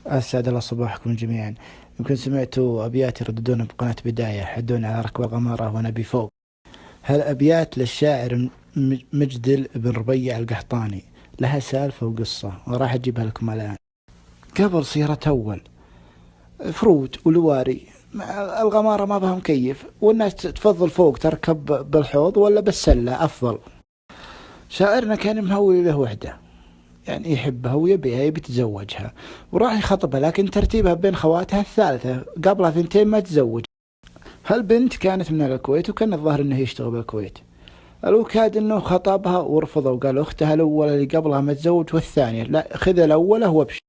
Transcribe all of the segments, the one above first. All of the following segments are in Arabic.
أسعد الله صباحكم جميعا. يمكن سمعتوا أبيات يرددون بقناة بداية يحدون على ركب الغمارة ونبي فوق. هالأبيات للشاعر مجدل بن ربيع القحطاني، لها سالفة وقصة وراح أجيبها لكم الآن. قبل سيرة أول فروت ولواري، الغمارة ما بها مكيف والناس تفضل فوق تركب بالحوض ولا بالسلة أفضل. شاعرنا كان مهوي له وحده، يعني يحبها ويبيها، يبي يتزوجها وراح يخطبها، لكن ترتيبها بين خواتها الثالثة قبلها 2 ما تزوج. هالبنت كانت من الكويت وكان الظاهر انه يشتغل بالكويت. الوكاد انه خطبها ورفضوا وقال اختها الاولى اللي قبلها ما تزوج والثانية لا خذ الاولى وابشر.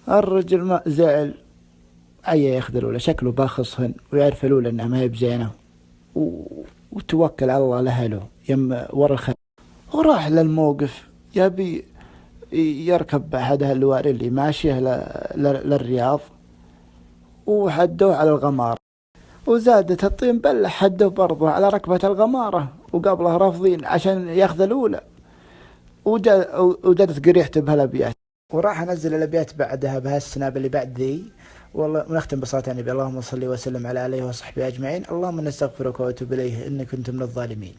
الرجل ما زعل، عيا ياخذ الاولى، شكله باخصهن ويعرف الاولى انها ما هي بزينة وتوكل على الله لها يم ورا الخير، وراح للموقف يبي يركب أحدها اللواري اللي ماشية للرياض، وحدوه على الغمار، وزادت الطين بلة حدوه برضه على ركبة الغمارة، وقبله رافضين عشان ياخذ الأولى، وجدت قريحته بهالأبيات. وراح أنزل الأبيات بعدها بهالسناب اللي بعد ذي. والله ونختم بصلاة النبي، اللهم صل وسلم على آله وصحبه أجمعين. اللهم نستغفرك ونتوب إليه إنك كنت من الظالمين.